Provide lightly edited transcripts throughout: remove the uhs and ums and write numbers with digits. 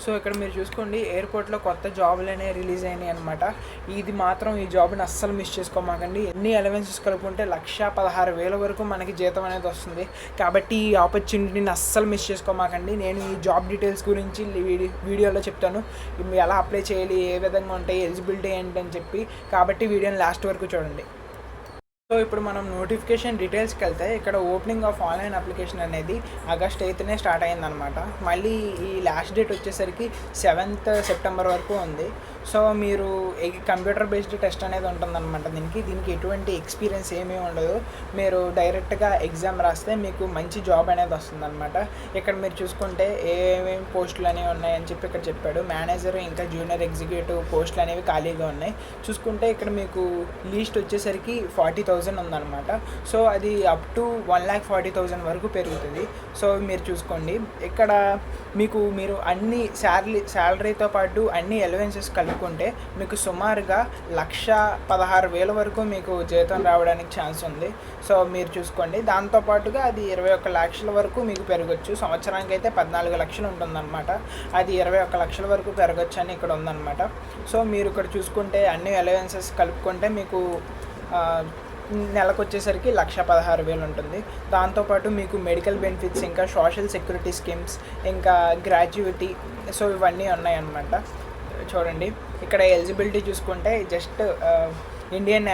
So ఇక్కడ మీరు చూసుకోండి, ఎయిర్పోర్ట్లో కొత్త జాబులనే రిలీజ్ అయినాయి అనమాట. ఇది మాత్రం ఈ జాబ్ని అస్సలు మిస్ చేసుకోమాకండి. ఎన్ని అలవెన్సెస్ కలుపుకుంటే 1,16,000 వరకు మనకి జీతం అనేది వస్తుంది. కాబట్టి ఈ ఆపర్చునిటీని అస్సలు మిస్ చేసుకోమాకండి. నేను ఈ జాబ్ డీటెయిల్స్ గురించి వీడియోలో చెప్తాను, ఎలా అప్లై చేయాలి, ఏ విధంగా ఉంటాయి, ఎలిజిబిలిటీ ఏంటని చెప్పి. కాబట్టి వీడియోని లాస్ట్ వరకు చూడండి. సో ఇప్పుడు మనం నోటిఫికేషన్ డీటెయిల్స్కి వెళ్తే ఇక్కడ ఓపెనింగ్ ఆఫ్ ఆన్లైన్ అప్లికేషన్ అనేది ఆగస్ట్ 8నే స్టార్ట్ అయిందనమాట. మళ్ళీ ఈ లాస్ట్ డేట్ వచ్చేసరికి 7th సెప్టెంబర్ వరకు ఉంది. సో మీరు కంప్యూటర్ బేస్డ్ టెస్ట్ అనేది ఉంటుందన్నమాట. దీనికి ఎటువంటి ఎక్స్పీరియన్స్ ఏమీ ఉండదు. మీరు డైరెక్ట్గా ఎగ్జామ్ రాస్తే మీకు మంచి జాబ్ అనేది వస్తుందన్నమాట. ఇక్కడ మీరు చూసుకుంటే ఏమేమి పోస్టులు అనేవి ఉన్నాయని చెప్పి ఇక్కడ చెప్పాడు. మేనేజర్ ఇంకా జూనియర్ ఎగ్జిక్యూటివ్ పోస్టులు అనేవి ఖాళీగా ఉన్నాయి. చూసుకుంటే ఇక్కడ మీకు లీస్ట్ వచ్చేసరికి 40,000 ఉందన్నమాట. సో అది అప్ టు 1,40,000 వరకు పెరుగుతుంది. సో మీరు చూసుకోండి, ఇక్కడ మీరు అన్ని శాలరీతో పాటు అన్ని అలవెన్సెస్ కలుపుకుంటే మీకు సుమారుగా 1,16,000 వరకు మీకు జీతం రావడానికి ఛాన్స్ ఉంది. సో మీరు చూసుకోండి, దాంతోపాటుగా అది 21 లక్షల వరకు మీకు పెరగచ్చు. సంవత్సరానికి అయితే 14 లక్షలు ఉంటుందన్నమాట. అది 21 లక్షల వరకు పెరగచ్చు అని ఇక్కడ ఉందన్నమాట. సో మీరు ఇక్కడ చూసుకుంటే అన్ని అలవెన్సెస్ కలుపుకుంటే మీకు నెలకు వచ్చేసరికి 1,16,000 ఉంటుంది. దాంతోపాటు మీకు మెడికల్ బెనిఫిట్స్, ఇంకా సోషల్ సెక్యూరిటీ స్కీమ్స్, ఇంకా గ్రాడ్యుయేటీ, సో ఇవన్నీ ఉన్నాయన్నమాట. చూడండి, ఇక్కడ ఎలిజిబిలిటీ చూసుకుంటే జస్ట్ ఇండియన్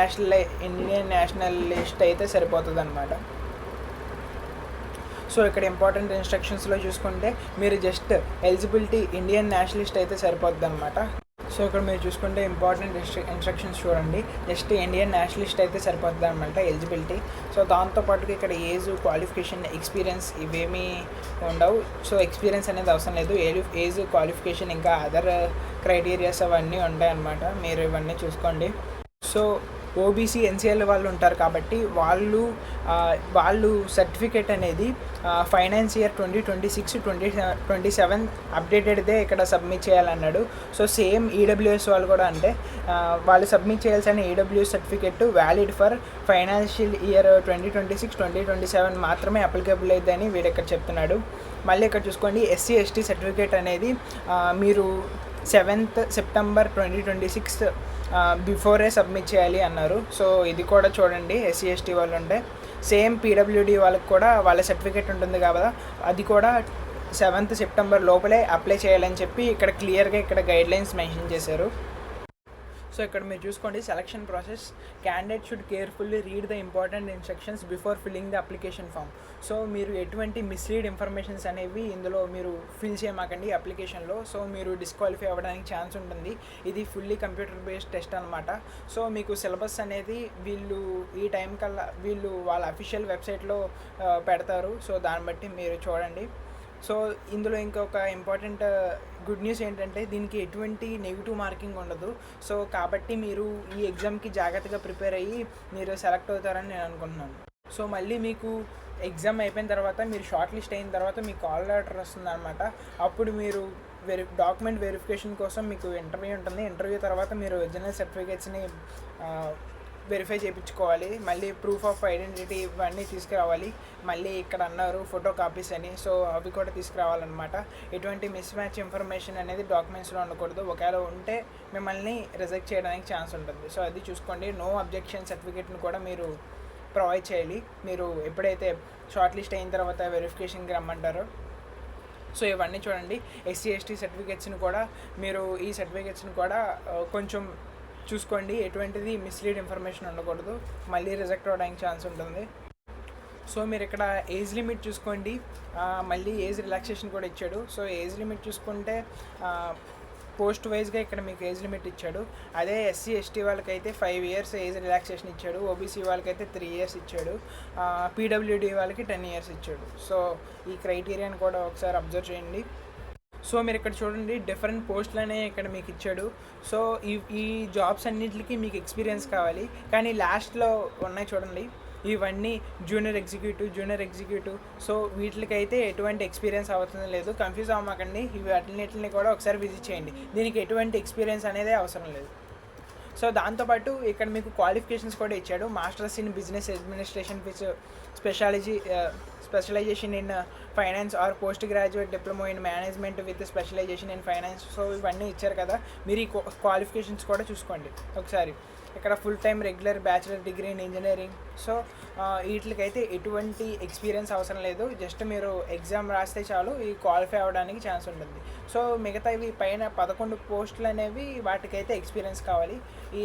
నేషనలిస్ట్ అయితే సరిపోతుంది అనమాట. సో ఇక్కడ ఇంపార్టెంట్ ఇన్స్ట్రక్షన్స్లో చూసుకుంటే మీరు జస్ట్ ఎలిజిబిలిటీ ఇండియన్ నేషనలిస్ట్ అయితే సరిపోతుంది అనమాట. సో ఇక్కడ మీరు చూసుకుంటే ఇంపార్టెంట్ ఇన్స్ట్రక్షన్స్ చూడండి, జస్ట్ ఇండియన్ నేషనలిస్ట్ అయితే సరిపోతుంది అనమాట ఎలిజిబిలిటీ. సో దాంతోపాటుగా ఇక్కడ ఏజ్, క్వాలిఫికేషన్, ఎక్స్పీరియన్స్ ఇవేమీ ఉండవు. సో ఎక్స్పీరియన్స్ అనేది అవసరం లేదు. ఏజ్, క్వాలిఫికేషన్, ఇంకా అదర్ క్రైటీరియాస్ అవన్నీ ఉంటాయి అన్నమాట. మీరు ఇవన్నీ చూసుకోండి. సో ఓబీసీ, ఎన్సీఎల్ వాళ్ళు ఉంటారు కాబట్టి వాళ్ళు సర్టిఫికేట్ అనేది ఫైనాన్స్ ఇయర్ 2026-2027 అప్డేటెడ్దే ఇక్కడ సబ్మిట్ చేయాలన్నాడు. సో సేమ్ ఈడబ్ల్యూఎస్ వాళ్ళు కూడా అంటే వాళ్ళు సబ్మిట్ చేయాల్సిన EWS certificate valid for financial year 2026-2027 మాత్రమే అప్లికేబుల్ అయిద్దని వీడు ఇక్కడ చెప్తున్నాడు. మళ్ళీ ఇక్కడ చూసుకోండి, ఎస్సీ ఎస్టీ సర్టిఫికేట్ అనేది మీరు 7th సెప్టెంబర్ 2026 బిఫోరే సబ్మిట్ చేయాలి అన్నారు. సో ఇది కూడా చూడండి, ఎస్సీ ఎస్టీ వాళ్ళు ఉంటే సేమ్ పీడబ్ల్యూడీ వాళ్ళకి కూడా వాళ్ళ సర్టిఫికేట్ ఉంటుంది కదా, అది కూడా 7th సెప్టెంబర్ లోపలే అప్లై చేయాలని చెప్పి ఇక్కడ క్లియర్గా ఇక్కడ గైడ్లైన్స్ మెన్షన్ చేశారు. సో ఇక్కడ మీరు చూసుకోండి, selection process, candidate should carefully read the important instructions before filling the application form. So మీరు ఎటువంటి మిస్లీడ్ ఇన్ఫర్మేషన్స్ అనేవి ఇందులో మీరు ఫిల్ చేయమాకండి అప్లికేషన్లో. సో మీరు డిస్క్వాలిఫై అవ్వడానికి ఛాన్స్ ఉంటుంది. ఇది ఫుల్లీ కంప్యూటర్ బేస్డ్ టెస్ట్ అనమాట. సో మీకు సిలబస్ అనేది వీళ్ళు ఈ టైం కల్లా వాళ్ళ అఫీషియల్ వెబ్సైట్లో పెడతారు. సో దాన్ని బట్టి మీరు చూడండి. సో ఇందులో ఇంకొక ఇంపార్టెంట్ గుడ్ న్యూస్ ఏంటంటే దీనికి ఎటువంటి నెగిటివ్ మార్కింగ్ ఉండదు. సో కాబట్టి మీరు ఈ ఎగ్జామ్కి జాగ్రత్తగా ప్రిపేర్ అయ్యి మీరు సెలెక్ట్ అవుతారని నేను అనుకుంటున్నాను. సో మళ్ళీ మీకు ఎగ్జామ్ అయిపోయిన తర్వాత మీరు షార్ట్ లిస్ట్ అయిన తర్వాత మీకు కాల్ లెటర్ వస్తుంది అనమాట. అప్పుడు మీరు డాక్యుమెంట్ వెరిఫికేషన్ కోసం మీకు ఇంటర్వ్యూ ఉంటుంది. ఇంటర్వ్యూ తర్వాత మీరు ఒరిజినల్ సర్టిఫికేట్స్ని వెరిఫై చేయించుకోవాలి. మళ్ళీ ప్రూఫ్ ఆఫ్ ఐడెంటిటీ ఇవన్నీ తీసుకురావాలి. మళ్ళీ ఇక్కడ అన్నారు ఫోటో కాపీస్ అని, సో అవి కూడా తీసుకురావాలన్నమాట. ఎటువంటి మిస్ మ్యాచ్ ఇన్ఫర్మేషన్ అనేది డాక్యుమెంట్స్లో ఉండకూడదు. ఒకవేళ ఉంటే మిమ్మల్ని రిజెక్ట్ చేయడానికి ఛాన్స్ ఉంటుంది. సో అది చూసుకోండి. నో అబ్జెక్షన్ సర్టిఫికేట్ని కూడా మీరు ప్రొవైడ్ చేయాలి మీరు ఎప్పుడైతే షార్ట్ లిస్ట్ అయిన తర్వాత వెరిఫికేషన్కి రమ్మంటారో. సో ఇవన్నీ చూడండి. ఎస్సీ ఎస్టీ సర్టిఫికేట్స్ని కూడా మీరు ఈ సర్టిఫికేట్స్ని కూడా కొంచెం చూసుకోండి, ఎటువంటిది మిస్లీడ్ ఇన్ఫర్మేషన్ ఉండకూడదు, మళ్ళీ రిజెక్ట్ అవ్వడానికి ఛాన్స్ ఉంటుంది. సో మీరు ఇక్కడ ఏజ్ లిమిట్ చూసుకోండి, మళ్ళీ ఏజ్ రిలాక్సేషన్ కూడా ఇచ్చాడు. సో ఏజ్ లిమిట్ చూసుకుంటే పోస్ట్ వైజ్గా ఇక్కడ మీకు ఏజ్ లిమిట్ ఇచ్చాడు. అదే ఎస్సీ ఎస్టీ వాళ్ళకైతే 5 years ఏజ్ రిలాక్సేషన్ ఇచ్చాడు. ఓబీసీ వాళ్ళకైతే 3 years ఇచ్చాడు. పీడబ్ల్యూడీ వాళ్ళకి 10 years ఇచ్చాడు. సో ఈ క్రైటీరియాని కూడా ఒకసారి అబ్జర్వ్ చేయండి. సో మీరు ఇక్కడ చూడండి, డిఫరెంట్ పోస్టులనే ఇక్కడ మీకు ఇచ్చాడు. సో ఈ జాబ్స్ అన్నింటికి మీకు ఎక్స్పీరియన్స్ కావాలి, కానీ లాస్ట్లో ఉన్నాయి చూడండి, ఇవన్నీ జూనియర్ ఎగ్జిక్యూటివ్. సో వీటికైతే ఎటువంటి ఎక్స్పీరియన్స్ అవసరం లేదు. కన్ఫ్యూజ్ అవ్వమాకండి, ఇవి అన్నింటిని కూడా ఒకసారి విజిట్ చేయండి. దీనికి ఎటువంటి ఎక్స్పీరియన్స్ అనేది అవసరం లేదు. సో దాంతోపాటు ఇక్కడ మీకు క్వాలిఫికేషన్స్ కూడా ఇచ్చాడు. Masters in business administration with specialisation in finance or post graduate diploma in management with specialisation in finance. So ఇవన్నీ ఇచ్చారు కదా, మీరు ఈ క్వాలిఫికేషన్స్ కూడా చూసుకోండి ఒకసారి. ఇక్కడ full time regular bachelor degree in engineering. So వీటికైతే ఎటువంటి ఎక్స్పీరియన్స్ అవసరం లేదు, జస్ట్ మీరు ఎగ్జామ్ రాస్తే చాలు ఈ క్వాలిఫై అవ్వడానికి ఛాన్స్ ఉంటుంది. సో మిగతా ఇవి పైన 11 పోస్టులు అనేవి వాటికైతే ఎక్స్పీరియన్స్ కావాలి. ఈ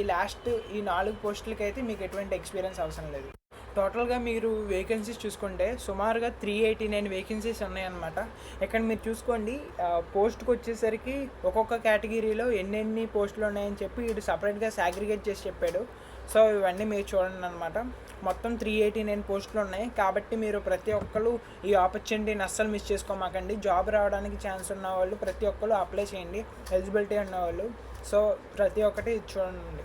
4 పోస్టులకైతే మీకు ఎటువంటి ఎక్స్పీరియన్స్ అవసరం లేదు. టోటల్గా మీరు వేకెన్సీస్ చూసుకుంటే సుమారుగా 389 వేకెన్సీస్ ఉన్నాయన్నమాట. ఇక్కడ మీరు చూసుకోండి, పోస్ట్కి వచ్చేసరికి ఒక్కొక్క కేటగిరీలో ఎన్నెన్ని పోస్టులు ఉన్నాయని చెప్పి ఇటు సపరేట్గా సాగ్రిగేట్ చేసి చెప్పాడు. సో ఇవన్నీ మీరు చూడండి అనమాట. మొత్తం 389 పోస్టులు ఉన్నాయి. కాబట్టి మీరు ప్రతి ఒక్కరు ఈ ఆపర్చునిటీని అస్సలు మిస్ చేసుకోమాకండి. జాబ్ రావడానికి ఛాన్స్ ఉన్న వాళ్ళు ప్రతి ఒక్కరు అప్లై చేయండి, ఎలిజిబిలిటీ ఉన్నవాళ్ళు. సో ప్రతి ఒక్కటి చూడండి.